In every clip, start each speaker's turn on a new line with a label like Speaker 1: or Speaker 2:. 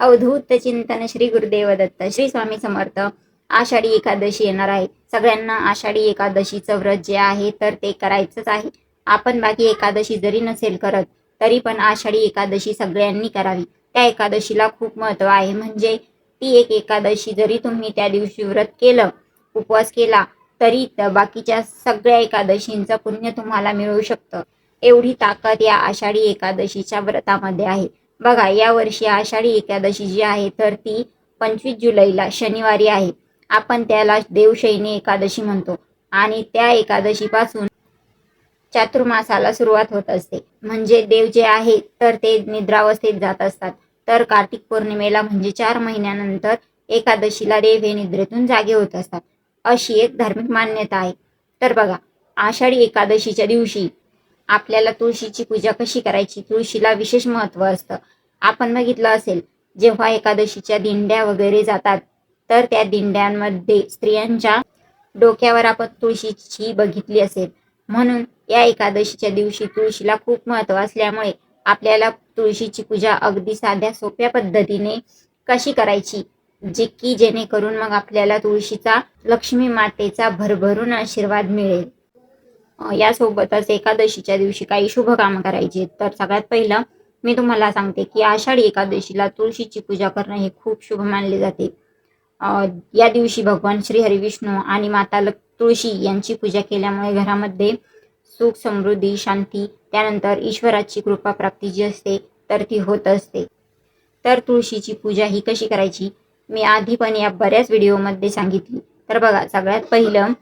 Speaker 1: अवधूत चिंतन श्री गुरुदेव दत्त. श्री स्वामी समर्थ. आषाढी एकादशी येणार आहे. सगळ्यांना आषाढी एकादशीचं व्रत जे आहे तर ते करायचंच आहे. आपण बाकी एकादशी जरी नसेल करत तरी पण आषाढी एकादशी सगळ्यांनी करावी. त्या एकादशीला खूप महत्त्व आहे. म्हणजे ती एक एकादशी जरी तुम्ही त्या दिवशी व्रत केलं, उपवास केला तरी बाकीच्या सगळ्या एकादशींचं पुण्य तुम्हाला मिळू शकतं. एवढी ताकद या आषाढी एकादशीच्या व्रतामध्ये आहे. बघा, या वर्षी आषाढी एकादशी जी आहे तर ती 25 जुलैला शनिवारी आहे. आपण त्याला देवशयनी एकादशी म्हणतो आणि त्या एकादशीपासून चातुर्मासाला सुरुवात होत असते. म्हणजे देव जे आहे तर ते निद्रावस्थेत जात असतात. तर कार्तिक पौर्णिमेला म्हणजे 4 महिन्यानंतर एकादशीला देव हे निद्रेतून जागे होत असतात, अशी एक धार्मिक मान्यता आहे. तर बघा, आषाढी एकादशीच्या दिवशी आपल्याला तुळशीची पूजा कशी करायची, तुळशीला विशेष महत्त्व असतं. आपण बघितलं असेल, जेव्हा एकादशीच्या दिंड्या वगैरे जातात तर त्या दिंड्यांमध्ये स्त्रियांच्या डोक्यावर आपण तुळशीची बघितली असेल. म्हणून या एकादशीच्या दिवशी तुळशीला खूप महत्त्व असल्यामुळे आपल्याला तुळशीची पूजा अगदी साध्या सोप्या पद्धतीने कशी करायची, जेणेकरून मग आपल्याला तुळशीचा, लक्ष्मी मातेचा भरभरून आशीर्वाद मिळेल. यासोबतच एकादशीच्या दिवशी काही शुभ कामं करायची. तर सगळ्यात पहिलं मी तुम्हाला सांगते की आषाढी एकादशीला तुळशीची पूजा करणं हे खूप शुभ मानले जाते. या दिवशी भगवान श्री हरिविष्णू आणि माता तुळशी यांची पूजा केल्यामुळे घरामध्ये सुख, समृद्धी, शांती, त्यानंतर ईश्वराची कृपा प्राप्ती जी असते तर ती होत असते. तर तुळशीची पूजा ही कशी करायची मी आधी पण या बऱ्याच व्हिडिओमध्ये सांगितली. तर बघा, सगळ्यात पहिलं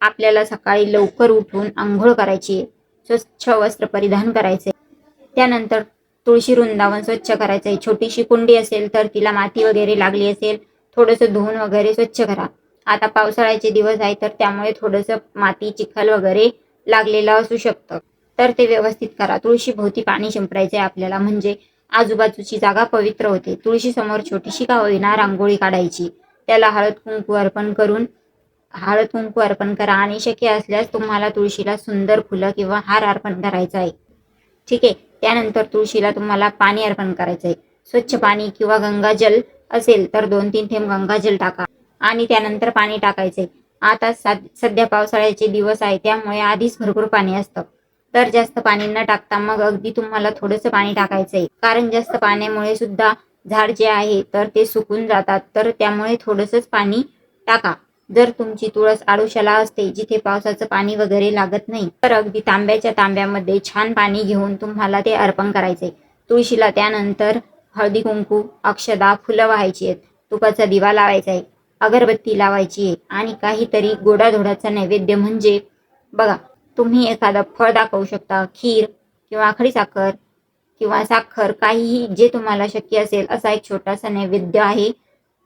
Speaker 1: आपल्याला सकाळी लवकर उठून अंघोळ करायची, स्वच्छ वस्त्र परिधान करायचे. त्यानंतर तुळशी वृंदावन स्वच्छ करायचंय. छोटीशी कुंडी असेल तर तिला माती वगैरे लागली असेल, थोडंसं धुवून वगैरे स्वच्छ करा. आता पावसाळ्याचे दिवस आहे तर त्यामुळे थोडंसं माती, चिखल वगैरे लागलेलं असू शकतं, तर ते व्यवस्थित करा. तुळशी भोवती पाणी शिंपडायचंय आपल्याला, म्हणजे आजूबाजूची जागा पवित्र होते. तुळशी समोर छोटीशी का होईना रांगोळी काढायची. त्याला हळद कुंकू अर्पण करा आणि शक्य असल्यास तुम्हाला तुळशीला सुंदर फुलं किंवा हार अर्पण करायचा आहे. ठीक आहे. त्यानंतर तुळशीला तुम्हाला पाणी अर्पण करायचं आहे. स्वच्छ पाणी किंवा गंगाजल असेल तर 2-3 थेंब गंगाजल टाका आणि त्यानंतर पाणी टाकायचंय. आता सध्या पावसाळ्याचे दिवस आहे त्यामुळे आधीच भरपूर पाणी असतं. तर जास्त पाणी न टाकता मग अगदी तुम्हाला थोडंसं पाणी टाकायचंय. कारण जास्त पाण्यामुळे सुद्धा झाड जे आहे तर ते सुकून जातात. तर त्यामुळे थोडंसंच पाणी टाका. जर तुमची तुळस आडोशाला असते, जिथे पावसाचं पाणी वगैरे लागत नाही, तर अगदी तांब्याच्या तांब्यामध्ये छान पाणी घेऊन तुम्हाला ते अर्पण करायचंय तुळशीला. त्यानंतर हळदी कुंकू, अक्षदा, फुलं व्हायची आहेत, तुपाचा दिवा लावायचा आहे, अगरबत्ती लावायची आहे आणि काहीतरी गोडाधोडाचा नैवेद्य म्हणजे बघा, तुम्ही एखादं फळ दाखवू शकता, खीर किंवा आखडी साखर किंवा साखर, काहीही जे तुम्हाला शक्य असेल असा एक छोटासा नैवेद्य आहे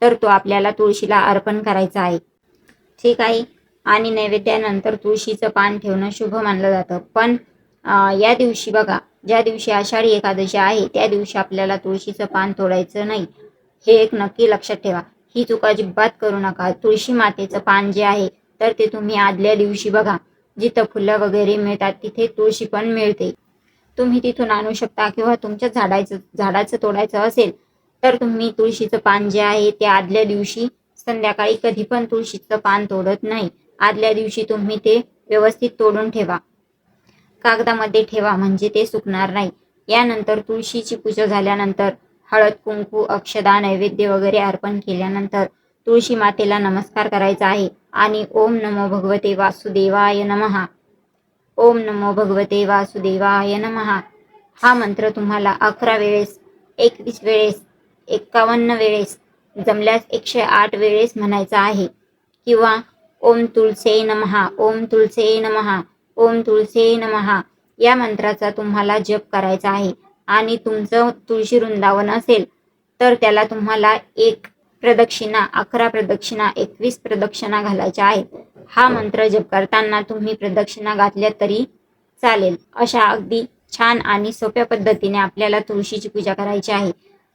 Speaker 1: तर तो आपल्याला तुळशीला अर्पण करायचा आहे. ठीक आहे. आणि नैवेद्यानंतर तुळशीचं पान ठेवणं शुभ मानलं जातं. पण या दिवशी बघा, ज्या दिवशी आषाढी एकादशी आहे त्या दिवशी आपल्याला तुळशीचं पान तोडायचं नाही, हे एक नक्की लक्षात ठेवा. ही चूक अजिबात करू नका. तुळशी मातेचं पान जे आहे तर ते तुम्ही आदल्या दिवशी बघा, जिथं फुलं वगैरे मिळतात तिथे तुळशी पण मिळते, तुम्ही तिथून आणू शकता. किंवा तुमच्या झाडाचं तोडायचं असेल तर तुम्ही तुळशीचं पान जे आहे ते आदल्या दिवशी संध्याकाळी कधी पण तुळशीचं पान तोडत नाही. आदल्या दिवशी तुम्ही ते व्यवस्थित तोडून ठेवा, कागदामध्ये ठेवा, म्हणजे ते सुकणार नाही. यानंतर तुळशीची पूजा झाल्यानंतर हळद कुंकू, अक्षदा, नैवेद्य वगैरे अर्पण केल्यानंतर तुळशी मातेला नमस्कार करायचा आहे आणि ओम नमो भगवते वासुदेवाय नमः, ओम नमो भगवते वासुदेवाय नमः हा मंत्र तुम्हाला 11 वेळेस, 21 वेळेस, 51 वेळेस, जमल्यास 108 वेळेस म्हणायचा आहे. किंवा ओम तुळसे नमः, ओम तुळसे नमः, ओम तुळसे नमः या मंत्राचा तुम्हाला जप करायचा आहे. आणि तुमचं तुळशी वृंदावन असेल तर त्याला तुम्हाला 1 प्रदक्षिणा, 11 प्रदक्षिणा, 21 प्रदक्षिणा घालायच्या आहेत. हा मंत्र जप करताना तुम्ही प्रदक्षिणा घातल्या तरी चालेल. अशा अगदी छान आणि सोप्या पद्धतीने आपल्याला तुळशीची पूजा करायची आहे.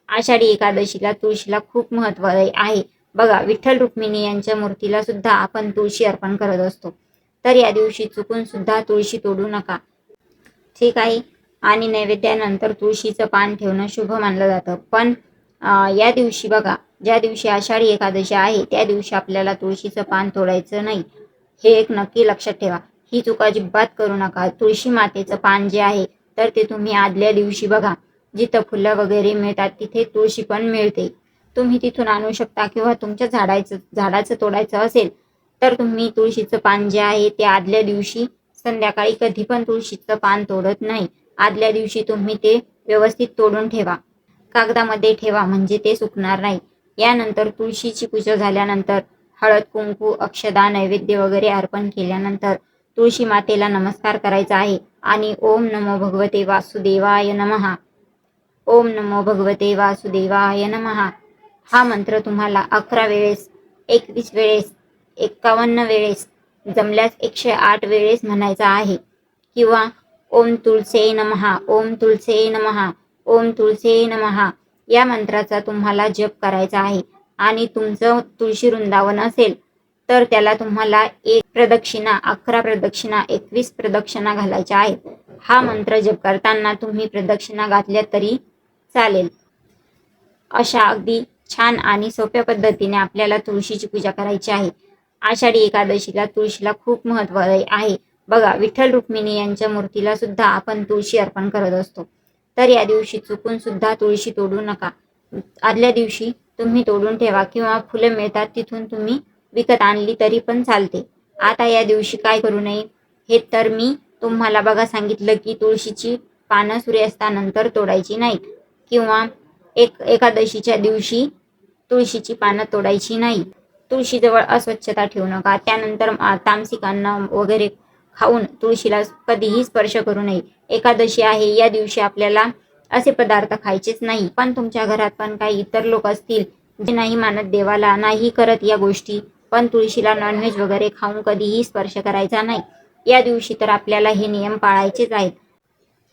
Speaker 1: आषाढी एकादशीला तुळशीला खूप महत्त्व आहे. बघा, विठ्ठल रुक्मिणी यांच्या मूर्तीला सुद्धा आपण तुळशी अर्पण करत असतो. तर या दिवशी चुकून सुद्धा तुळशी तोडू नका. ठीक आहे. आणि नैवेद्यानंतर तुळशीचं पान ठेवणं शुभ मानलं जातं. पण या दिवशी बघा, ज्या दिवशी आषाढी एकादशी आहे त्या दिवशी आपल्याला तुळशीचं पान तोडायचं नाही. हे एक नक्की लक्षात ठेवा. ही चूक अजिबात करू नका. तुळशी मातेचं पान जे आहे तर ते तुम्ही आदल्या दिवशी बघा, जिथं फुलं वगैरे मिळतात तिथे तुळशी पण मिळते. तुम्ही तिथून आणू शकता किंवा तुमच्या झाडाचं तोडायचं असेल तर तुम्ही तुळशीचं पान जे आहे ते आदल्या दिवशी संध्याकाळी कधी पण तुळशीचं पान तोडत नाही. आदल्या दिवशी तुम्ही ते व्यवस्थित तोडून ठेवा. कागदामध्ये ठेवा म्हणजे ते सुकणार नाही. यानंतर तुळशीची पूजा झाल्यानंतर हळद, कुंकू, अक्षदा, नैवेद्य वगैरे अर्पण केल्यानंतर तुळशी मातेला नमस्कार करायचा आहे आणि ओम नमो भगवते वासुदेवाय नमः, ओम नमो भगवते वासुदेवाय नमः हा मंत्र तुम्हाला 11 वेळेस, 21 वेळेस, 51 वेळेस, जमल्यास 108 वेळेस म्हणायचा आहे. किंवा ओम तुळसे नमः, ओम तुळसे नमः, ओम तुळसे नमः या मंत्राचा तुम्हाला जप करायचा आहे. आणि तुमचं तुळशी वृंदावन असेल तर त्याला तुम्हाला 1 प्रदक्षिणा, 11 प्रदक्षिणा, 21 प्रदक्षिणा घालायच्या आहेत. हा मंत्र जप करताना तुम्ही प्रदक्षिणा घातल्या तरी चालेल. अशा अगदी छान आणि सोप्या पद्धतीने आपल्याला तुळशीची पूजा करायची आहे. आषाढी एकादशीला तुळशीला खूप महत्त्व आहे. बघा, विठ्ठल रुक्मिणी यांच्या मूर्तीला सुद्धा आपण तुळशी अर्पण करत असतो. तर या दिवशी चुकून सुद्धा तुळशी तोडू नका. आदल्या दिवशी तुम्ही तोडून ठेवा किंवा फुलं मिळतात तिथून तुम्ही विकत आणली तरी पण चालते. आता या दिवशी काय करू नये हे तर मी तुम्हाला बघा सांगितलं की तुळशीची पानं सूर्यास्तानंतर तोडायची नाहीत किंवा एकादशीच्या दिवशी तुळशीची पानं तोडायची नाही. तुळशीजवळ अस्वच्छता ठेवू नका. त्यानंतर तामसिक अन्न वगैरे खाऊन तुळशीला कधीही स्पर्श करू नये. एकादशी आहे या दिवशी आपल्याला असे पदार्थ खायचेच नाही. पण तुमच्या घरात पण काही इतर लोक असतील जे नाही मानत देवाला, नाही करत या गोष्टी, पण तुळशीला नॉनव्हेज वगैरे खाऊन कधीही स्पर्श करायचा नाही. या दिवशी तर आपल्याला हे नियम पाळायचेच आहेत.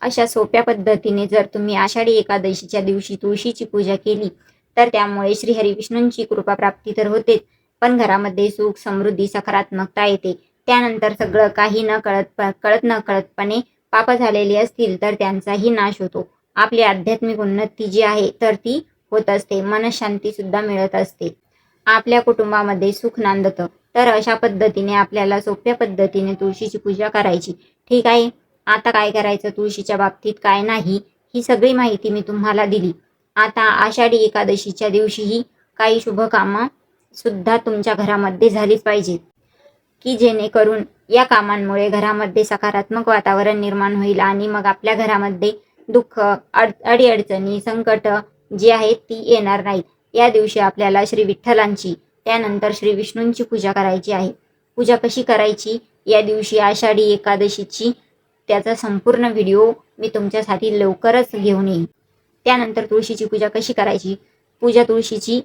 Speaker 1: अशा सोप्या पद्धतीने जर तुम्ही आषाढी एकादशीच्या दिवशी तुळशीची पूजा केली तर त्यामुळे श्रीहरी विष्णूंची कृपा प्राप्ती तर होतेच, पण घरामध्ये सुख, समृद्धी, सकारात्मकता येते. त्यानंतर सगळं काही कळत न कळतपणे पाप झालेली असतील तर त्यांचाही नाश होतो. आपली आध्यात्मिक उन्नती जी आहे तर ती होत असते. मनशांती सुद्धा मिळत असते. आपल्या कुटुंबामध्ये सुख नांदतं. तर अशा पद्धतीने आपल्याला सोप्या पद्धतीने तुळशीची पूजा करायची. ठीक आहे. आता काय करायचं तुळशीच्या बाबतीत काय नाही ही सगळी माहिती मी तुम्हाला दिली. आता आषाढी एकादशीच्या दिवशीही काही शुभ कामं सुद्धा तुमच्या घरामध्ये झालीच पाहिजेत की जेणेकरून या कामांमुळे घरामध्ये सकारात्मक वातावरण निर्माण होईल आणि मग आपल्या घरामध्ये दुःख, अडीअडचणी, संकट जी आहेत ती येणार नाहीत. या दिवशी आपल्याला श्री विठ्ठलांची, त्यानंतर श्री विष्णूंची पूजा करायची आहे. पूजा कशी करायची या दिवशी आषाढी एकादशीची त्याचा संपूर्ण व्हिडिओ मी तुमच्यासाठी लवकरच घेऊन येईन. त्यानंतर तुळशीची पूजा कशी करायची, पूजा तुळशीची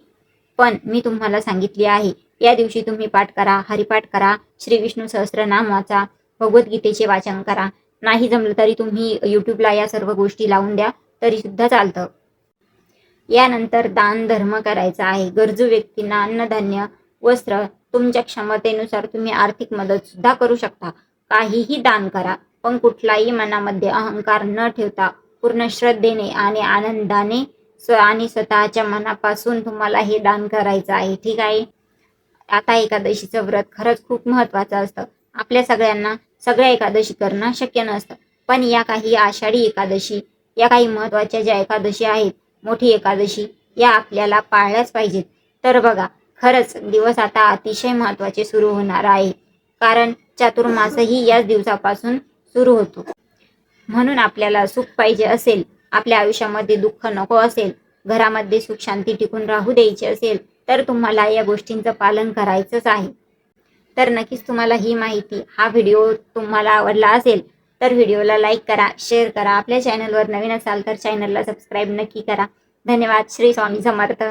Speaker 1: पण मी तुम्हाला सांगितली आहे. या दिवशी तुम्ही पाठ करा, हरिपाठ करा, श्री विष्णू सहस्त्रनाम वाचा, भगवद्गीतेचे वाचन करा. नाही जमलं तरी तुम्ही यूट्यूबला या सर्व गोष्टी लावून द्या तरी सुद्धा चालतं. यानंतर दान धर्म करायचा आहे. गरजू व्यक्तींना अन्नधान्य, वस्त्र, तुमच्या क्षमतेनुसार तुम्ही आर्थिक मदत सुद्धा करू शकता. काहीही दान करा, पण कुठलाही मनामध्ये अहंकार न ठेवता पूर्ण श्रद्धेने आणि आनंदाने आणि स्वतःच्या मनापासून तुम्हाला हे दान करायचं आहे. ठीक आहे. आता एकादशीचं व्रत खरंच खूप महत्त्वाचं असतं. आपल्या सगळ्यांना सगळ्या एकादशी करणं शक्य नसतं, पण या काही आषाढी एकादशी, या काही महत्त्वाच्या ज्या एकादशी आहेत, मोठी एकादशी, या आपल्याला पाळल्याच पाहिजेत. तर बघा, खरंच दिवस आता अतिशय महत्त्वाचे सुरू होणार आहे, कारण चातुर्मासही याच दिवसापासून सुरू होतो. म्हणून आपल्याला सुख पाहिजे असेल, आपल्या आयुष्यामध्ये दुःख नको असेल, घरामध्ये सुख शांती टिकून राहू द्यायची असेल तर तुम्हाला या गोष्टींचं पालन करायचंच आहे. तर नक्कीच तुम्हाला ही माहिती, हा व्हिडिओ तुम्हाला आवडला असेल तर व्हिडिओला लाईक करा, शेअर करा. आपल्या चॅनलवर नवीन असाल तर चॅनलला सबस्क्राईब नक्की करा. धन्यवाद. श्री स्वामी समर्थ.